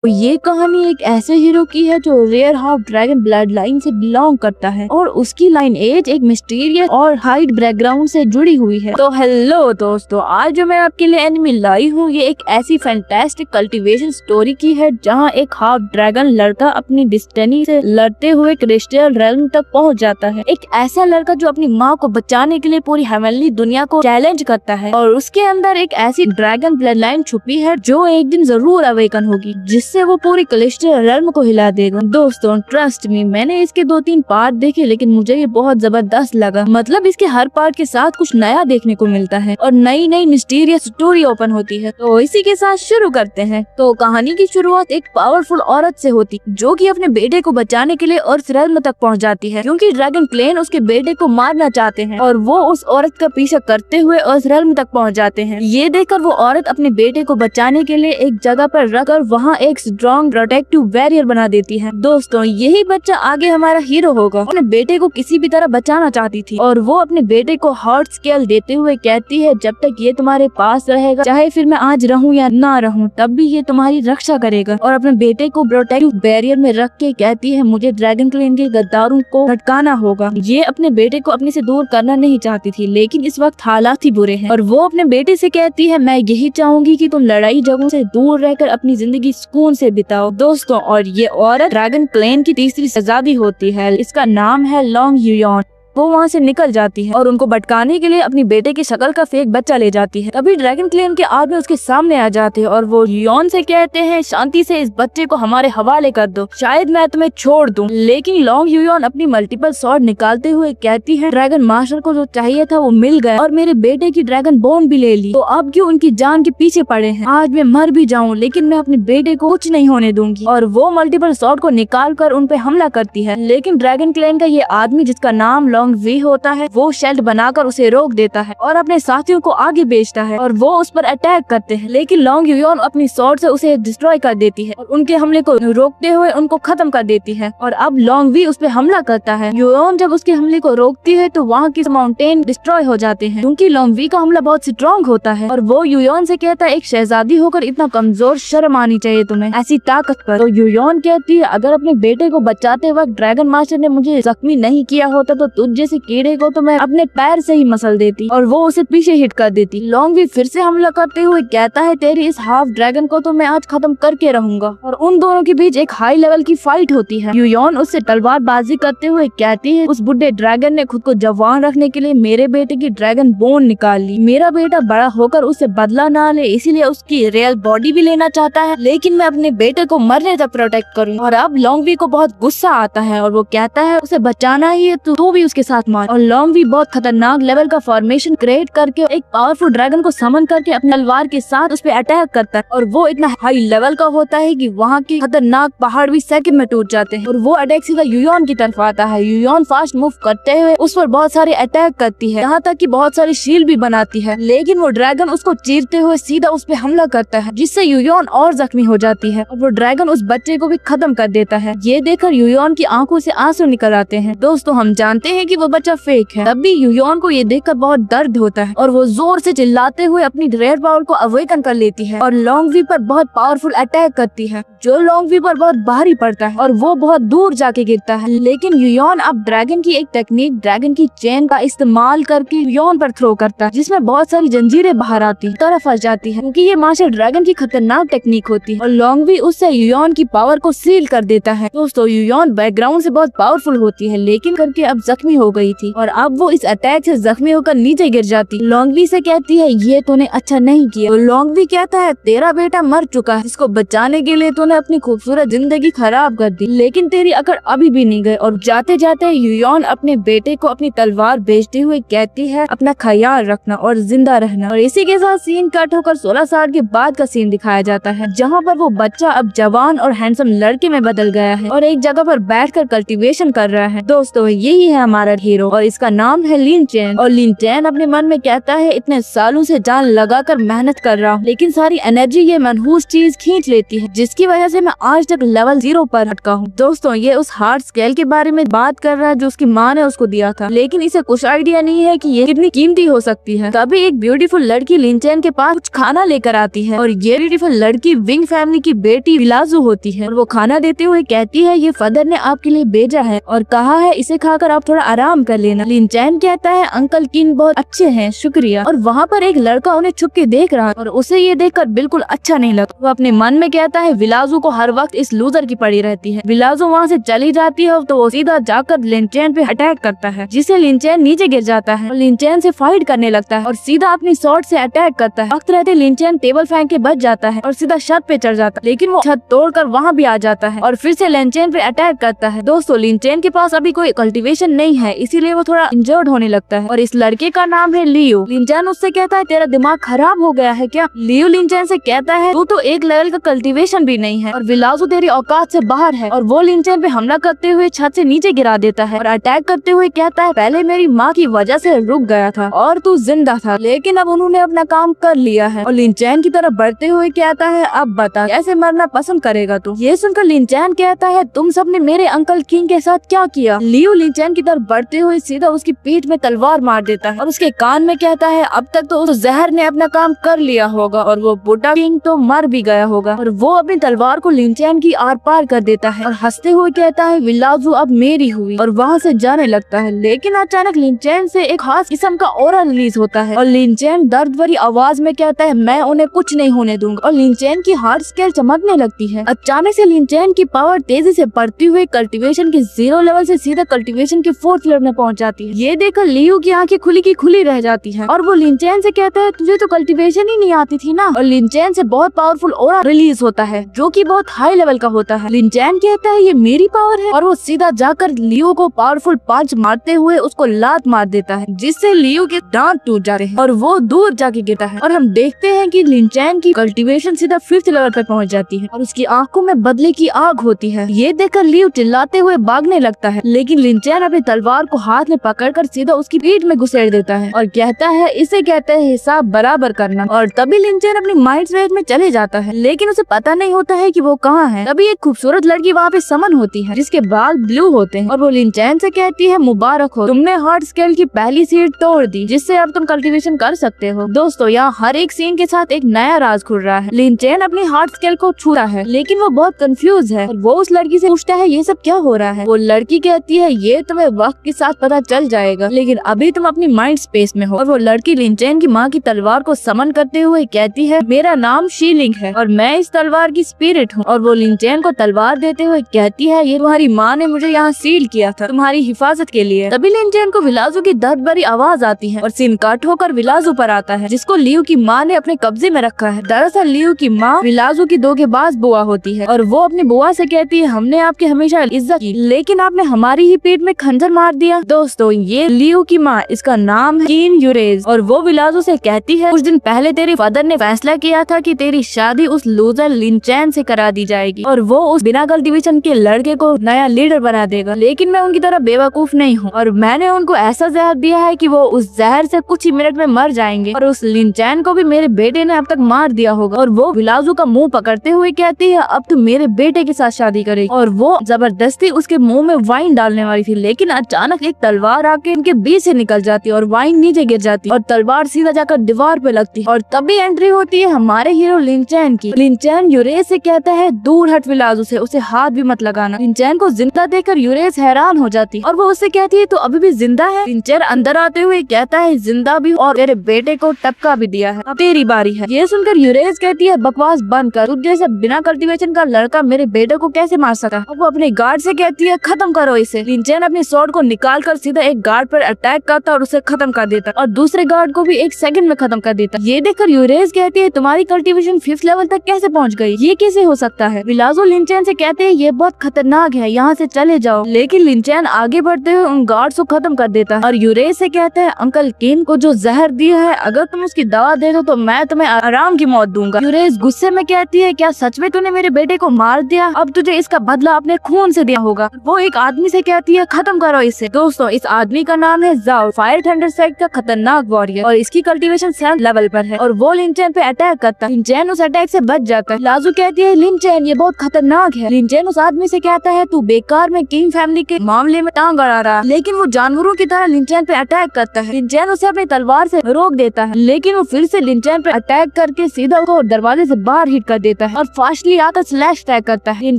ये कहानी एक ऐसे हीरो की है जो rare half dragon blood line से बिलोंग करता है और उसकी लाइन एज एक मिस्टीरियस और हाइट बैकग्राउंड से जुड़ी हुई है। तो हेलो दोस्तों, आज जो मैं आपके लिए एनिमे लाई हूँ ये एक ऐसी फैंटास्टिक कल्टीवेशन स्टोरी की है जहाँ एक हाफ ड्रैगन लड़का अपनी डिस्टिनी से लड़ते हुए क्रिस्टल रेल्म तक पहुँच जाता है। एक ऐसा लड़का जो अपनी माँ को बचाने के लिए पूरी हेवनली दुनिया को चैलेंज करता है और उसके अंदर एक ऐसी ड्रैगन ब्लड लाइन छुपी है जो एक दिन जरूर अवेकन होगी, जिससे वो पूरी क्रिस्टल रेल्म को हिला देगा। दोस्तों ट्रस्ट मी, मैंने इसके 2-3 पार्ट देखे लेकिन मुझे ये बहुत जबरदस्त लगा। मतलब इसके हर पार्ट के साथ कुछ नया देखने को मिलता है और नई नई मिस्टीरियस स्टोरी ओपन होती है। तो इसी के साथ शुरू करते हैं। तो कहानी की शुरुआत एक पावरफुल औरत से होती जो कि अपने बेटे को बचाने के लिए अर्थ रेल्म तक पहुंच जाती है, क्योंकि ड्रैगन क्लेन उसके बेटे को मारना चाहते हैं और वो उस औरत का पीछा करते हुए अर्थ रेल्म तक पहुंच जाते हैं। ये देखकर वो औरत अपने बेटे को बचाने के लिए एक जगह पर रखकर वहाँ एक स्ट्रॉन्ग प्रोटेक्टिव बैरियर बना देती है। दोस्तों यही बच्चा आगे हमारा हीरो होगा। अपने बेटे को किसी भी तरह बचाना चाहती थी और वो अपने बेटे को हार्ट स्केल देते हुए कहती है जब तक ये तुम्हारे पास रहेगा, चाहे फिर मैं आज रहूं या ना रहूं, तब भी ये तुम्हारी रक्षा करेगा। और अपने बेटे को प्रोटेक्टिव बैरियर में रख के कहती है मुझे ड्रैगन क्लेन के गद्दारों को भटकाना होगा। ये अपने बेटे को अपने से दूर करना नहीं चाहती थी, लेकिन इस वक्त हालात ही बुरे हैं और वो अपने बेटे से कहती है मैं यही चाहूंगी कि तुम लड़ाई जगहों से दूर रहकर अपनी जिंदगी सुकून से बिताओ। दोस्तों और ये औरत ड्रैगन क्लेन की तीसरी शहजादी होती है, इसका नाम है लॉन्ग यूयॉन। वो वहाँ से निकल जाती है और उनको भटकाने के लिए अपनी बेटे की शक्ल का फेक बच्चा ले जाती है। तभी ड्रैगन क्लेन के आदमी उसके सामने आ जाते हैं और वो यूयॉन से कहते हैं शांति से इस बच्चे को हमारे हवाले कर दो, शायद मैं तुम्हें छोड़ दूं। लेकिन लॉन्ग यूयॉन अपनी मल्टीपल स्वॉर्ड निकालते हुए कहती है ड्रैगन मास्टर को जो चाहिए था वो मिल गया और मेरे बेटे की ड्रैगन बोन भी ले ली, तो अब क्यों उनकी जान के पीछे पड़े हैं। आज मैं मर भी जाऊँ लेकिन मैं अपने बेटे को कुछ नहीं होने दूंगी। और वो मल्टीपल स्वॉर्ड को निकाल कर उन पे हमला करती है, लेकिन ड्रैगन क्लेन का ये आदमी जिसका नाम लॉन्ग वी होता है वो शेल्ड बनाकर उसे रोक देता है और अपने साथियों को आगे भेजता है और वो उस पर अटैक करते हैं। लेकिन लॉन्ग यूयॉन अपनी स्वॉर्ड से उसे डिस्ट्रॉय कर देती है और उनके हमले को रोकते हुए उनको खत्म कर देती है। और अब लॉन्ग वी उस पर हमला करता है। यूयॉन जब उसके हमले को रोकती है तो वहाँ की माउंटेन डिस्ट्रॉय हो जाते हैं, क्योंकि लॉन्ग वी का हमला बहुत स्ट्रॉन्ग होता है। और वो यूयॉन से कहता है एक शहजादी होकर इतना कमजोर, शर्म आनी चाहिए तुम्हें ऐसी ताकत पर। तो यूयॉन कहती है अगर अपने बेटे को बचाते वक्त ड्रैगन मास्टर ने मुझे जख्मी नहीं किया होता तो तुझ जैसे कीड़े को तो मैं अपने पैर से ही मसल देती और वो उसे पीछे हिट कर देती। लॉन्ग वी फिर से हमला करते हुए कहता है तेरी इस हाफ ड्रैगन को तो मैं आज खत्म करके रहूंगा। और उन दोनों के बीच एक हाई लेवल की फाइट होती है। यूयॉन उससे तलवारबाजी करते हुए कहती है उस बुढ़े ड्रैगन ने खुद को जवान रखने के लिए मेरे बेटे की ड्रैगन बोन निकाल ली। मेरा बेटा बड़ा होकर उससे बदला ना ले, इसीलिए उसकी रियल बॉडी भी लेना चाहता है, लेकिन मैं अपने बेटे को मरने तक प्रोटेक्ट करूँ। और अब लॉन्ग वी को बहुत गुस्सा आता है और वो कहता है उसे बचाना ही है तो तू भी उसके साथ मार। और लॉन्ग वी बहुत खतरनाक लेवल का फॉर्मेशन क्रिएट करके एक पावरफुल ड्रैगन को समन करके अपनी तलवार के साथ उस पे अटैक करता है और वो इतना हाई लेवल का होता है कि वहाँ के खतरनाक पहाड़ भी सेकंड में टूट जाते हैं और वो अटैक सीधा यूयॉन की तरफ आता है। यूयॉन फास्ट मूव करते हुए उस पर बहुत सारे अटैक करती है, यहाँ तक कि बहुत सारी शील्ड भी बनाती है, लेकिन वो ड्रैगन उसको चीरते हुए सीधा उस पे हमला करता है, जिससे यूयॉन और जख्मी हो जाती है और वो ड्रैगन उस बच्चे को भी खत्म कर देता है। ये देखकर यूयॉन की आंखों से आंसू निकल आते हैं। दोस्तों हम जानते हैं कि वो बच्चा फेक है, तब भी यूयॉन को ये देखकर बहुत दर्द होता है और वो जोर से चिल्लाते हुए अपनी रेयर पावर को अवेकन कर लेती है और लॉन्ग वी पर बहुत पावरफुल अटैक करती है, जो लॉन्ग वी पर बहुत भारी पड़ता है और वो बहुत दूर जाके गिरता है। लेकिन यूयॉन अब ड्रैगन की एक टेक्निक ड्रैगन की चेन का इस्तेमाल करके यूयॉन पर थ्रो करता है, जिसमें बहुत सारी जंजीरें बाहर आती तरफ फंस जाती है, क्योंकि ये मास्टर ड्रैगन की खतरनाक टेक्निक होती है और लॉन्ग वी उससे यूयॉन की पावर को सील कर देता है। दोस्तों यूयॉन बैकग्राउंड से बहुत पावरफुल होती है, लेकिन करके अब जख्मी हो गई थी और अब वो इस अटैक से जख्मी होकर नीचे गिर जाती। लॉन्ग वी से कहती है ये तूने अच्छा नहीं किया। तो लॉन्ग वी कहता है तेरा बेटा मर चुका है, इसको बचाने के लिए तूने अपनी खूबसूरत जिंदगी खराब कर दी, लेकिन तेरी अकड़ अभी भी नहीं गई। और जाते जाते यूयॉन अपने बेटे को अपनी तलवार भेजते हुए कहती है अपना ख्याल रखना और जिंदा रहना। और इसी के साथ सीन कट होकर 16 साल के बाद का सीन दिखाया जाता है, जहाँ पर वो बच्चा अब जवान और हैंडसम लड़के में बदल गया है और एक जगह पर बैठकर कल्टीवेशन कर रहा है। दोस्तों यही है हमारा हमारा हीरो और इसका नाम है लिन चैन। और लिन चैन अपने मन में कहता है इतने सालों से जान लगाकर मेहनत कर रहा हूँ, लेकिन सारी एनर्जी ये मनहूस चीज खींच लेती है, जिसकी वजह से मैं आज तक लेवल 0 पर अटका हूँ। दोस्तों ये उस हार्ट स्केल के बारे में बात कर रहा है जो उसकी माँ ने उसको दिया था, लेकिन इसे कुछ आइडिया नहीं है कि ये कितनी कीमती हो सकती है। तभी एक ब्यूटीफुल लड़की लिन चैन के पास कुछ खाना लेकर आती है और ये ब्यूटीफुल लड़की विंग फैमिली की बेटी विलाजू होती है और वो खाना देते हुए कहती है ये फादर ने आपके लिए भेजा है और कहा है इसे खाकर आप थोड़ा आराम कर लेना। लिन चैन कहता है अंकल किन बहुत अच्छे हैं, शुक्रिया। और वहाँ पर एक लड़का उन्हें छुप के देख रहा है और उसे ये देखकर बिल्कुल अच्छा नहीं लगा। वो अपने मन में कहता है विलाजू को हर वक्त इस लूजर की पड़ी रहती है। विलाजू वहाँ से चली जाती है तो वो सीधा जाकर लिन चैन पे अटैक करता है, जिससे लिन चैन नीचे गिर जाता है और लिन चैन से फाइट करने लगता है और सीधा अपनी शॉर्ट से अटैक करता है। वक्त रहते लिन चैन टेबल फेंक के बच जाता है और सीधा छत पे चढ़ जाता है, लेकिन वो छत तोड़कर वहाँ भी आ जाता है और फिर से लिन चैन पे अटैक करता है। दोस्तों लिन चैन के पास अभी कोई कल्टीवेशन नहीं है, इसीलिए वो थोड़ा इंजर्ड होने लगता है और इस लड़के का नाम है लियो। लिन चैन उससे कहता है तेरा दिमाग खराब हो गया है क्या? लियो लिन चैन से कहता है तू तो एक लेवल का कल्टीवेशन भी नहीं है और विलाजू तेरी औकात से बाहर है। और वो लिन चैन पे हमला करते हुए छत से नीचे गिरा देता है और अटैक करते हुए कहता है पहले मेरी माँ की वजह से रुक गया था और तू जिंदा था, लेकिन अब उन्होंने अपना काम कर लिया है। और लिन चैन की तरफ बढ़ते हुए कहता है अब बता कैसे मरना पसंद करेगा तू? ये सुनकर लिन चैन कहता है तुम सबने मेरे अंकल किंग के साथ क्या किया? लियो लिन चैन की तरफ बढ़ते हुए सीधा उसकी पीठ में तलवार मार देता है और उसके कान में कहता है अब तक तो उस जहर ने अपना काम कर लिया होगा और वो बुढ़ा किंग तो मर भी गया होगा। और वो अपनी तलवार को लिन चैन की आर पार कर देता है और हंसते हुए कहता है विलाजू अब मेरी हुई और वहाँ से जाने लगता है। लेकिन अचानक लिन चैन से एक खास किस्म का ऑरा रिलीज होता है और लिन चैन दर्द भरी आवाज में कहता है मैं उन्हें कुछ नहीं होने दूंगा। और लिन चैन की हार्ट स्केल चमकने लगती है। अचानक से लिन चैन की पावर तेजी से बढ़ती हुई कल्टीवेशन के 0 लेवल से सीधा कल्टीवेशन के 4th लेवल में पहुंच जाती है। ये देखकर लियो की आंखें खुली की खुली रह जाती है और वो लिन चैन से कहता है तुझे तो कल्टीवेशन ही नहीं आती थी ना। और लिन चैन से बहुत पावरफुल ऑरा रिलीज होता है जो कि बहुत हाई लेवल का होता है। लिन चैन कहता है ये मेरी पावर है और वो सीधा जाकर लियो को पावरफुल पंच मारते हुए उसको लात मार देता है, जिससे लियो के दांत टूट जाते हैं और वो दूर जाके गिरता है। और हम देखते हैं कि लिन चैन की कल्टीवेशन सीधा 5th लेवल पर पहुंच जाती है और उसकी आंखों में बदले की आग होती है। ये देखकर लियो चिल्लाते हुए भागने लगता है, लेकिन लिन चैन अपनी तलवार को हाथ में पकड़कर सीधा उसकी पीठ में घुसेड़ देता है और कहता है इसे कहते हैं हिसाब बराबर करना। और तभी लिन चैन अपनी माइंड स्पेस में चले जाता है, लेकिन उसे पता नहीं होता है कि वो कहाँ है। तभी एक खूबसूरत लड़की वहाँ पे समन होती है जिसके बाल ब्लू होते हैं और वो लिन चैन से कहती है मुबारक हो, तुमने हार्ट स्केल की पहली सीट तोड़ दी, जिससे अब तुम कल्टीवेशन कर सकते हो। दोस्तों यहाँ हर एक सीन के साथ एक नया राज खुल रहा है। लिन चैन अपनी हार्ट स्केल को छूता है, लेकिन वो बहुत कंफ्यूज है और वो उस लड़की से पूछता है ये सब क्या हो रहा है। वो लड़की कहती है ये तुम्हें वक्त के साथ पता चल जाएगा, लेकिन अभी तुम अपनी माइंड स्पेस में हो। और वो लड़की लिन चैन की माँ की तलवार को समन करते हुए कहती है मेरा नाम शीलिंग है और मैं इस तलवार की स्पिरिट हूँ। और वो लिन चैन को तलवार देते हुए कहती है ये तुम्हारी माँ ने मुझे यहाँ सील किया था तुम्हारी हिफाजत के लिए। तभी लिन चैन को विलाजू की दर्द भरी आवाज आती है और सीन कट होकर विलाजू पर आता है, जिसको लियो की माँ ने अपने कब्जे में रखा है। दरअसल लियो की माँ विलाजू की धोखेबाज बुआ होती है और वो अपनी बुआ से कहती है हमने आपकी हमेशा इज्जत की, लेकिन आपने हमारी ही पीठ में खंजर मार दिया। दोस्तों ये लियो की माँ, इसका नाम है कीन यूरेज और वो विलाजू से कहती है कुछ दिन पहले तेरे फादर ने फैसला किया था कि तेरी शादी उस लूजर लिन चैन से करा दी जाएगी और वो उस बिना कल्टीवेशन के लड़के को नया लीडर बना देगा, लेकिन मैं उनकी तरह बेवकूफ नहीं हूँ और मैंने उनको ऐसा जहर दिया है कि वो उस जहर से कुछ ही मिनट में मर जाएंगे और उस लिन चैन को भी मेरे बेटे ने अब तक मार दिया होगा। और वो विलाजू का मुंह पकड़ते हुए कहती है अब तू मेरे बेटे के साथ शादी करेगी। और वो जबरदस्ती उसके मुंह में वाइन डालने वाली थी, लेकिन अचानक एक तलवार आके इनके बीच से निकल जाती है और वाइन नीचे गिर जाती है और तलवार सीधा जाकर दीवार पे लगती है। और तभी एंट्री होती है हमारे हीरो लिन चैन की। लिन चैन यूरेज से कहता है दूर हट विलाजू से, उसे हाथ भी मत लगाना। लिन चैन को जिंदा देखकर यूरेज हैरान हो जाती है और वो उससे कहती है तो अभी भी जिंदा है। लिन चैन अंदर आते हुए कहता है जिंदा भी और तेरे बेटे को टपका भी दिया है, अब तेरी बारी है। ये सुनकर यूरेज कहती है बकवास बंद कर, तुझ जैसा बिना कल्टीवेशन का लड़का मेरे बेटे को कैसे मार सका। अब वो अपने गार्ड से कहती है खत्म करो इसे। लिन चैन अपनी स्वॉर्ड को निकाल कर सीधा एक गार्ड पर अटैक करता और उसे खत्म कर देता और दूसरे गार्ड को भी 1 सेकंड में खत्म कर देता। ये देखकर यूरेज कहती है तुम्हारी कल्टीवेशन 5th लेवल तक कैसे पहुंच गई, ये कैसे हो सकता है। विलाजो लिन चैन से कहते हैं ये बहुत खतरनाक है, यहाँ से चले जाओ, लेकिन लिन चैन आगे बढ़ते हुए उन गार्ड्स को खत्म कर देता है और यूरेज से कहता है अंकल किन को जो जहर दिया है अगर तुम उसकी दवा दे दो तो मैं तुम्हें आराम की मौत दूंगा। यूरेज गुस्से में कहती है क्या सच में तूने मेरे बेटे को मार दिया, अब तुझे इसका बदला अपने खून से दिया होगा। वो एक आदमी से कहती है खत्म करो इसे। से। दोस्तों इस आदमी का नाम है जाओ, फायर थंडर सेक्ट का खतरनाक वॉरियर, और इसकी कल्टीवेशन 7 लेवल पर है और वो लिन चैन पे अटैक करता है। लिन चैन उस अटैक से बच जाता है। लाजू कहती है लिन चैन ये बहुत खतरनाक है। लिन चैन उस आदमी से कहता है तू बेकार में किंग फैमिली के मामले में टांग अड़ा रहा, लेकिन वो जानवरों की तरह लिन चैन पे अटैक करता है। लिन चैन उसे अपनी तलवार से रोक देता है, लेकिन वो फिर से लिन चैन पे अटैक करके सीधा उसको दरवाजे से बाहर हिट कर देता है और फास्टली आकर स्लैश अटैक करता है। लिन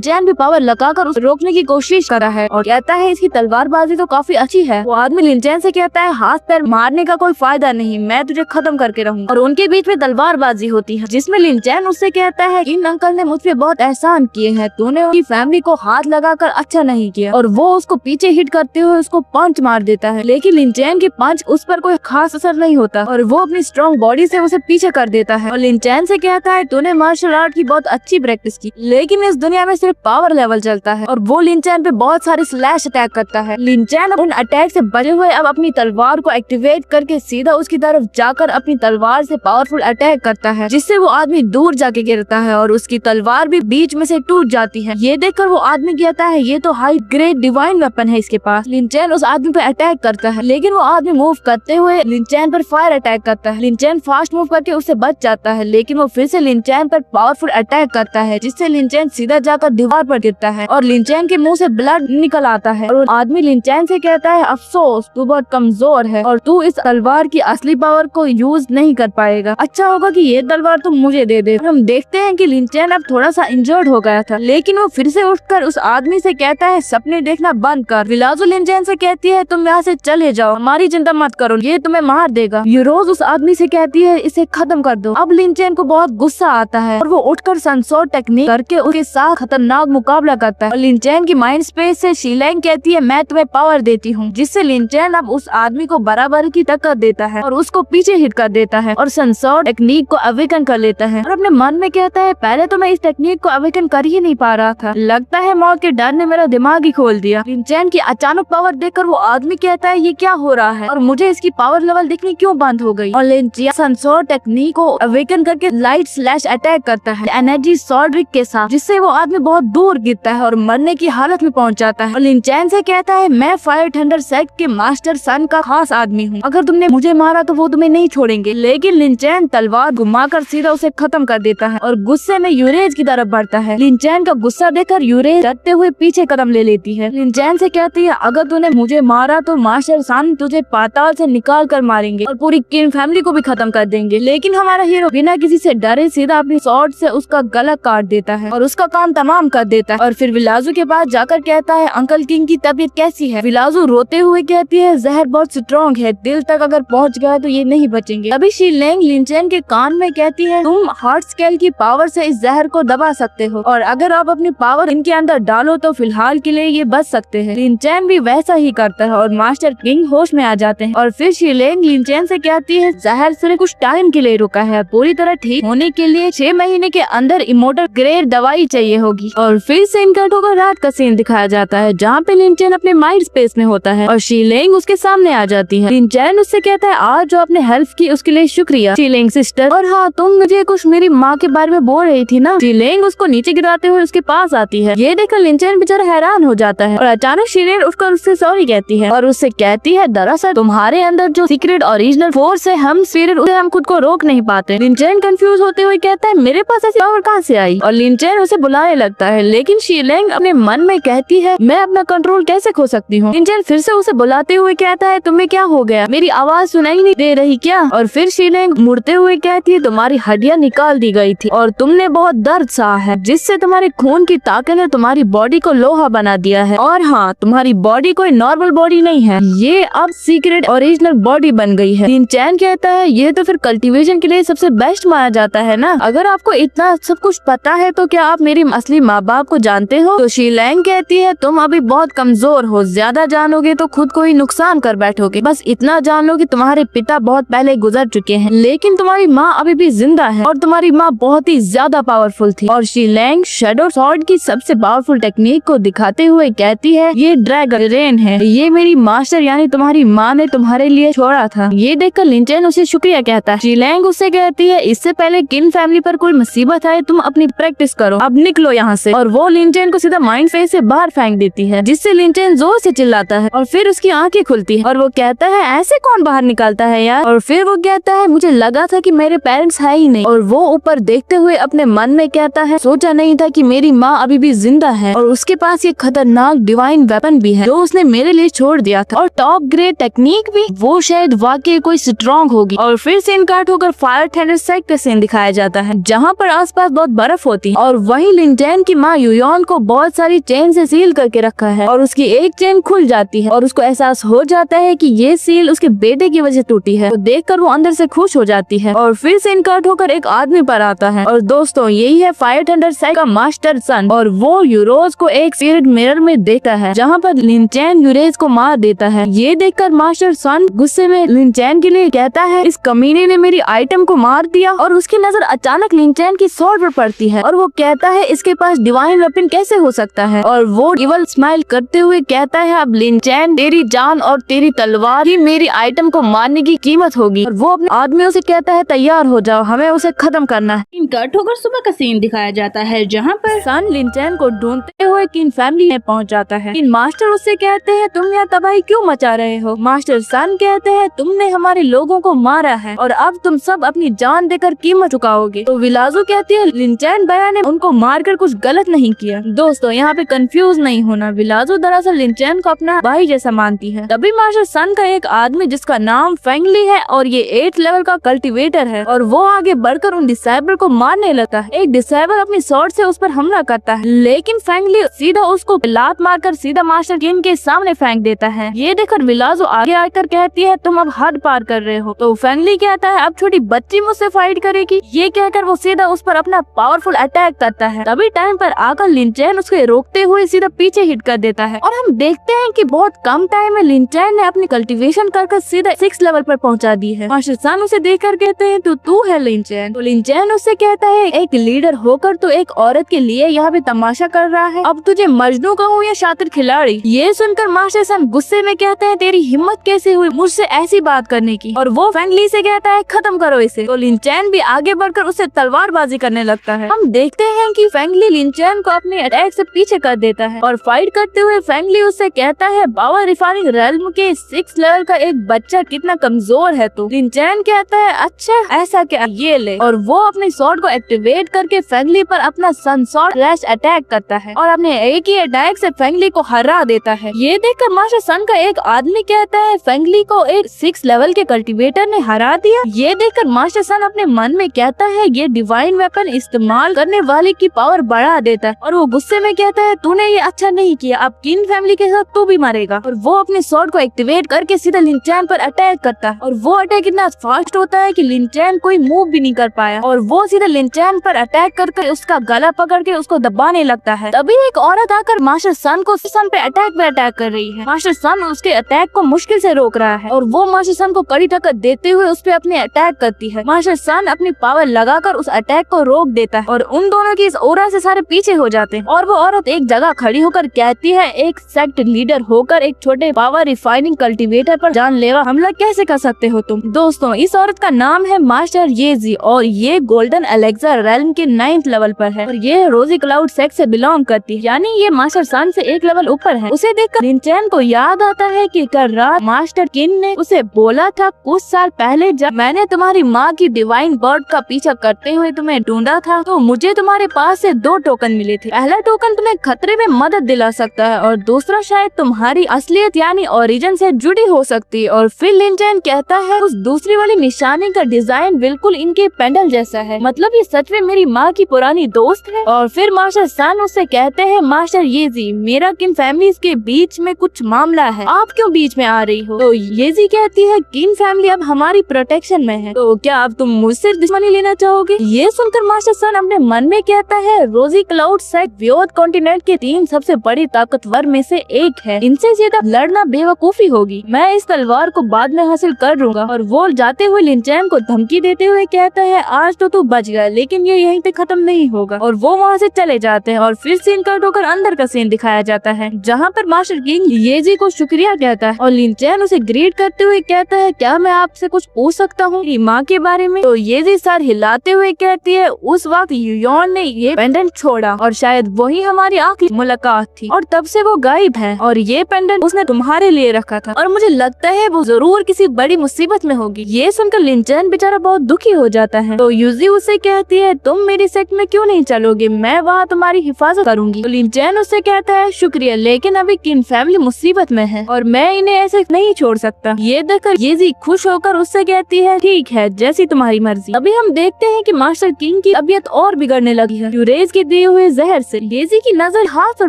चैन भी पावर लगाकर उसे रोकने की कोशिश कर रहा है और कहता है इसकी तलवारबाजी तो काफी अच्छी है। वो आदमी लिन चैन से कहता है हाथ पैर मारने का कोई फायदा नहीं, मैं तुझे खत्म करके रहूंगा। और उनके बीच में तलवारबाजी होती है जिसमें लिन चैन उससे कहता है इन अंकल ने मुझ पे बहुत एहसान किए हैं, तूने उनकी फैमिली को हाथ लगाकर अच्छा नहीं किया। और वो उसको पीछे हिट करते हुए उसको पंच मार देता है, लेकिन लिन चैन की पंच उस पर कोई खास असर नहीं होता और वो अपनी स्ट्रॉन्ग बॉडी से उसे पीछे कर देता है। और लिन चैन से कहता है तूने मार्शल आर्ट की बहुत अच्छी प्रैक्टिस की, लेकिन इस दुनिया में सिर्फ पावर लेवल चलता है। और वो लिन चैन पे बहुत सारे स्लैश अटैक करता है। लिन चैन उन अटैक से बचे हुए अब अपनी तलवार को एक्टिवेट करके सीधा उसकी तरफ जाकर अपनी तलवार से पावरफुल अटैक करता है, जिससे वो आदमी दूर जाके गिरता है और उसकी तलवार भी बीच में से टूट जाती है। ये देखकर वो आदमी कहता है ये तो हाई ग्रेड डिवाइन वेपन है इसके पास। लिन चैन उस आदमी पे अटैक करता है, लेकिन वो आदमी मूव करते हुए लिन चैन पर फायर अटैक करता है। लिन चैन फास्ट मूव करके उससे बच जाता है, लेकिन वो फिर से लिन चैन पर पावरफुल अटैक करता है, जिससे लिन चैन सीधा जाकर दीवार पर गिरता है और लिन चैन के मुंह से ब्लड निकल आता है। और आदमी लिन चैन से कहता है अफसोस तू बहुत कमजोर है और तू इस तलवार की असली पावर को यूज नहीं कर पाएगा, अच्छा होगा कि ये तलवार तुम मुझे दे दे। हम देखते हैं कि लिन चैन अब थोड़ा सा इंजर्ड हो गया था, लेकिन वो फिर से उठकर उस आदमी से कहता है सपने देखना बंद कर। विलाजो लिन चैन से कहती है तुम यहाँ से चले जाओ, हमारी चिंता मत करो, ये तुम्हें मार देगा। यूरोज उस आदमी से कहती है इसे खत्म कर दो। अब लिन चैन को बहुत गुस्सा आता है और वो उठकर सनसोर टेक्निक करके उसके साथ खतरनाक मुकाबला करता है। और लिन चैन की माइंड स्पेस से शीलैंग कहती है मैं तुम्हें पावर देती हूँ, जिससे लिन चैन अब उस आदमी को बराबर की टक्कर देता है और उसको पीछे हिट कर देता है और सनसोर टेक्निक को अवेकन कर लेता है। और अपने मन में कहता है पहले तो मैं इस टेक्निक को अवेकन कर ही नहीं पा रहा था, लगता है मौत के डर ने मेरा दिमाग ही खोल दिया। लिन चैन की अचानक पावर देखकर वो आदमी कहता है ये क्या हो रहा है और मुझे इसकी पावर लेवल दिखनी क्यों बंद हो गई। और लिन चैन सनसोर टेक्निक को अवेकन करके लाइट स्लैश अटैक करता है एनर्जी सॉर्ड ट्रिक के साथ, जिससे वो आदमी बहुत दूर गिरता है और मरने की हालत में पहुंच जाता है। और लिन चैन से कहता है मैं फायर थंडर सेक्ट के मास्टर सन का खास आदमी हूँ, अगर तुमने मुझे मारा तो वो तुम्हें नहीं छोड़ेंगे। लेकिन लिन चैन तलवार घुमाकर सीधा उसे खत्म कर देता है और गुस्से में यूरेज की तरफ बढ़ता है। लिन चैन का गुस्सा देखकर यूरेज डरते हुए पीछे कदम ले लेती है। लिन चैन से कहती है अगर तूने मुझे मारा तो मास्टर सन तुझे पाताल से निकाल कर मारेंगे और पूरी किंग फैमिली को भी खत्म कर देंगे। लेकिन हमारा हीरो बिना किसी से डरे सीधा अपनी स्वॉर्ड से उसका गला काट देता है और उसका काम तमाम कर देता है। और फिर विलाजू के पास जाकर कहता है अंकल किंग की तबीयत कैसी है। विलाजू रोते हुए कहती है जहर बहुत स्ट्रॉन्ग है, दिल तक अगर पहुंच गया तो ये नहीं बचेंगे। तभी शीलैंग लिन चैन के कान में कहती है तुम हार्ट स्केल की पावर से इस जहर को दबा सकते हो और अगर आप अपनी पावर इनके अंदर डालो तो फिलहाल के लिए ये बच सकते हैं। लिन चैन भी वैसा ही करता है और मास्टर किंग होश में आ जाते हैं। और फिर शीलैंग लिन चैन से कहती है जहर सिर्फ कुछ टाइम के लिए रुका है, पूरी तरह ठीक होने के लिए 6 महीने के अंदर इमोर्टल ग्रेड दवाई चाहिए होगी। और फिर से इनका ठोकर रात का सीन दिखाया जाता है जहाँ पे लिन चैन अपने माइंड स्पेस में होता है और शीलैंग उसके सामने आ जाती है। लिन चैन उससे कहता है आज जो आपने हेल्प की उसके लिए शुक्रिया शीलैंग सिस्टर, और हाँ तुम मुझे कुछ मेरी माँ के बारे में बोल रही थी ना। शीलैंग उसको नीचे गिराते हुए उसके पास आती है। ये देखकर लिन चैन बेचारा हैरान हो जाता है और अचानक शीलैंग उठकर उससे सॉरी कहती है और उससे कहती है दरअसल तुम्हारे अंदर जो सीक्रेट ओरिजिनल फोर्स है हम खुद को रोक नहीं पाते। लिन चैन कंफ्यूज होते हुए कहता है मेरे पास ऐसी पावर कहाँ से आई। और लिन चैन उसे बुलाने लगता है, लेकिन शीलैंग अपने मन में कहती है मैं अपना कंट्रोल कैसे खो सकती हूँ। लिन चैन फिर से उसे बुलाते हुए कहता है तुम्हें क्या हो गया, मेरी आवाज सुनाई नहीं दे रही क्या। और फिर शीलैंग मुड़ते हुए कहती है तुम्हारी हड्डियां निकाल दी गई थी और तुमने बहुत दर्द सहा है, जिससे तुम्हारे खून की ताकत ने तुम्हारी बॉडी को लोहा बना दिया है। और हाँ तुम्हारी बॉडी कोई नॉर्मल बॉडी नहीं है, ये अब सीक्रेट ओरिजिनल बॉडी बन गई है। लिन चैन कहता है ये तो फिर कल्टीवेशन के लिए सबसे बेस्ट माना जाता है ना, अगर आपको इतना सब कुछ पता है तो क्या आप मेरी असली माँ बाप को जानते हो। तो शीलैंग कहती है तुम अभी बहुत कमजोर हो, ज्यादा जानोगे तो खुद को ही नुकसान कर बैठोगे, बस इतना जान लो कि तुम्हारे पिता बहुत पहले गुजर चुके हैं, लेकिन तुम्हारी माँ अभी भी जिंदा है और तुम्हारी माँ बहुत ही ज्यादा पावरफुल थी। और शीलैंग शैडो स्वॉर्ड की सबसे पावरफुल टेक्निक को दिखाते हुए कहती है ये ड्रैगन रेन है, ये मेरी मास्टर यानी तुम्हारी माँ ने तुम्हारे लिए छोड़ा था। ये देखकर लिन चैन उसे शुक्रिया कहता है। शीलैंग उससे कहती है इससे पहले किन फैमिली पर कोई मुसीबत आए तुम अपनी प्रैक्टिस करो, अब निकलो यहाँ से। और वो लिन चैन को सीधा माइंड फेस से बाहर फेंक देती है, जिससे लिन चैन जोर से चिल्लाता है और फिर उसकी आंखें खुलती है और वो कहता है ऐसे कौन बाहर निकलता है यार। और फिर वो कहता है मुझे लगा था कि मेरे पेरेंट्स है ही नहीं। और वो ऊपर देखते हुए अपने मन में कहता है सोचा नहीं था कि मेरी माँ अभी भी जिंदा है और उसके पास ये खतरनाक डिवाइन वेपन भी है जो उसने मेरे लिए छोड़ दिया था, और टॉप ग्रेड टेक्निक भी, वो शायद वाकई कोई स्ट्रॉन्ग होगी। और फिर सीन काट होकर फायर थंडर सेक्टर सीन दिखाया जाता है जहाँ पर आसपास बहुत बर्फ होती है और वहीं लिनचैन की माँ युयोन को बहुत सारी चेन से सील करके रखा है और उसकी एक चेन खुल जाती है और उसको एहसास हो जाता है कि ये सील उसके बेटे की वजह टूटी है। तो देखकर वो अंदर से खुश हो जाती है और फिर सीन कट होकर एक आदमी पर आता है और दोस्तों यही है फायर थंडर सेक्टर का मास्टर सन, और वो यूरोज को एक स्पिरिट मिरर में देखता है जहाँ पर लिनचैन यूरेज को मार देता है। ये देखकर मास्टर सन गुस्से में लिनचैन के लिए कहता है इस कमीने ने मेरी आइटम को मार दिया, और उसकी नजर अचानक लिनचैन की स्वॉर्ड पर पड़ती है और वो कहता है इसके पास डिवाइन वेपन कैसे हो सकता है, और वो इवल स्माइल करते हुए कहता है अब लिनचैन तेरी जान और तेरी तलवार ही मेरी आइटम को मारने की कीमत होगी। और वो अपने आदमियों से कहता है तैयार हो जाओ, हमें उसे खत्म करना है। कट होकर सुबह का सीन दिखाया जाता है जहाँ पर सन लिनचैन को ढूंढते हुए किन फैमिली में पहुंच जाता है। किन मास्टर उससे कहते हैं तुम यहाँ तबाही क्यों मचा रहे हो। मास्टर सन कहते हैं तुमने हमारे लोगों को मारा है और अब तुम सब अपनी जान देकर कीमत चुकाओगे। तो विलाजो कहती है लिनचैन भैया ने उनको मारकर कुछ गलत नहीं किया। दोस्तों यहाँ पे कंफ्यूज नहीं होना, विलाजो दरअसल लिनचैन को अपना भाई जैसा मानती है। तभी मास्टर सन का एक आदमी जिसका नाम फेंगली है और ये 8th लेवल का कल्टीवेटर है और वो आगे बढ़कर उन डिसेबल को मारने लगता है। एक डिसेबल अपनी स्वॉर्ड से उस पर हमला करता है लेकिन फेंगली सीधा उसको लात मारकर सीधा मास्टर किन के सामने फेंक देता है। ये देखकर विलाजो आगे आकर कहती है तुम अब हद पार कर रहे हो। तो फेंगली कहता है अब छोटी बच्ची मुझसे फाइट करेगी। ये कहकर वो सीधा उस पर अपना पावरफुल अटैक करता है। तभी टाइम पर आकर लिनचैन उसको रोकते हुए सीधा पीछे हिट कर देता है और हम देखते हैं कि बहुत कम टाइम में लिनचैन ने अपनी कल्टीवेशन कर सीधा 6th लेवल पर पहुंचा दी है। मास्टर सन उसे देखकर कहते हैं तो तू है लिनचैन। तो लिनचैन उससे कहता है एक लीडर होकर तो एक औरत के लिए यहाँ पे तमाशा कर रहा है, अब तुझे मजनू कहूँ या शातिर खिलाड़ी। ये सुनकर मास्टर सन गुस्से में कहते हैं तेरी हिम्मत कैसे हुई मुझसे ऐसी बात करने की, और वो फेंगली से कहता है खत्म करो इसे। तो लिनचैन भी आगे बढ़कर उससे तलवारबाजी करने लगता है। हम देखते हैं कि फेंगली लिनचैन को अपने अटैक से पीछे कर देता है और फाइट करते हुए फेंगली उससे कहता है पावर रिफाइनिंग रेल्म के 6th लेवल का एक बच्चा कितना कमजोर है। तो लिनचैन कहता है अच्छा ऐसा क्या, ये ले, और वो अपने स्वॉर्ड को एक्टिवेट करके फेंगली पर अपना सन स्वॉर्ड फ्लैश अटैक करता है और अपने एक ही अटैक से फेंगली को हरा देता है। ये देखकर मास्टर सन का एक आदमी कहता है फेंगली को एक 6th लेवल के कल्टीवेटर ने हरा दिया। ये देखकर मास्टर सन अपने मन में कहता है ये डिवाइन वेपन इस्तेमाल करने वाले की पावर बढ़ा देता है और वो गुस्से में कहता है तूने ये अच्छा नहीं किया, अब किन फैमिली के साथ तू भी मरेगा। और वो अपने स्वॉर्ड को एक्टिवेट करके सीधा लिनचैन पर अटैक करता है और वो अटैक इतना फास्ट होता है कि लिनचैन कोई मूव भी नहीं कर पाया और वो सीधा लिनचैन पर अटैक करके उसका गला पकड़ के उसको दबाने लगता है। तभी एक औरत आकर मास्टर सन को सन पे अटैक कर रही है। मास्टर सन उसके अटैक को मुश्किल से रोक रहा है और वो मास्टर सन को कड़ी टक्कर देते हुए उस पे अपने अटैक करती है। मास्टर सन अपनी पावर लगाकर उस अटैक को रोक देता है और उन दोनों की इस ओरा से सारे पीछे हो जाते हैं और वो औरत एक जगह खड़ी होकर कहती है एक सेक्ट लीडर होकर एक छोटे पावर रिफाइनिंग कल्टीवेटर पर जानलेवा हमला कैसे कर सकते हो तुम। दोस्तों इस औरत का नाम है मास्टर येजी और ये गोल्डन एलेक्सा रेल्म के 9th लेवल पर है और ये रोजी क्लाउड सेक्ट से बिलोंग करती है, यानी ये मास्टर सन से एक लेवल ऊपर है। उसे देखकर लिनचैन को याद आता है कि कल रात मास्टर किन ने उसे बोला था कुछ साल पहले जब मैंने तुम्हारी माँ की डिवाइन बर्ड का पीछा करते हुए तुम्हें ढूंढा था तो मुझे तुम्हारे पास से 2 टोकन मिले थे। पहला टोकन तुम्हें खतरे में मदद दिला सकता है और दूसरा शायद तुम्हारी असलियत यानी ओरिजिन से जुड़ी हो सकती है। और फिर लिनचैन कहता है उस दूसरी वाली निशानी का डिजाइन बिल्कुल इनके पेंडल जैसा है, मतलब ये सच में मेरी माँ की पुरानी दोस्त है। और फिर मास्टर सन उससे कहते हैं मास्टर येजी मेरा किन फैमिलीज के बीच में कुछ मामला है, आप क्यों बीच में आ रही हो। तो येजी कहती है किन फैमिली अब हमारी प्रोटेक्शन में है, तो क्या अब तुम मुझसे दुश्मनी लेना चाहोगे। ये सुनकर मास्टर सन अपने मन में कहता है रोजी क्लाउड सेक्ट व्योद कॉन्टिनेंट के 3 सबसे बड़ी ताकतवर में से एक है, इनसे ज्यादा लड़ना बेवकूफी होगी, मैं इस तलवार को बाद में हासिल कर लूंगा। और वो जाते हुए लिनचैन को धमकी देते हुए कहता है आज तो तू बच गया लेकिन ये यहीं पे खत्म नहीं होगा। और वो वहाँ से चले जाते हैं और फिर सीन कट होकर अंदर का सीन दिखाया जाता है जहाँ पर मास्टर किंग येजी को शुक्रिया कहता है और लिनचैन उसे ग्रीट करते हुए कहता है क्या मैं आपसे कुछ पूछ सकता हूँ मेरी माँ के बारे में। तो येजी सर हिलाते हुए कहती है उस वक्त युयोन ने ये पेंडेंट छोड़ा और शायद वही हमारी आखिरी मुलाकात थी और तब से वो गायब है। और और ये पेंडेंट उसने तुम्हारे लिए रखा था और मुझे लगता है वो जरूर किसी बड़ी मुसीबत में होगी। ये सुनकर लिनचैन बेचारा बहुत दुखी हो जाता है। तो यूजी उससे कहती है तुम मेरी सेक्ट में क्यों नहीं चलोगे, मैं वहाँ तुम्हारी हिफाजत करूंगी। तो लिनचैन उससे कहता है शुक्रिया, लेकिन अभी किन फैमिली मुसीबत में है और मैं इन्हें ऐसे नहीं छोड़ सकता। ये देखकर येजी खुश होकर उससे कहती है ठीक है, जैसी तुम्हारी मर्जी। अभी हम देखते हैं कि मास्टर किंग की तबीयत और बिगड़ने लगी है। यूरेज के दिए हुए जहर से येजी की नजर हाथ पर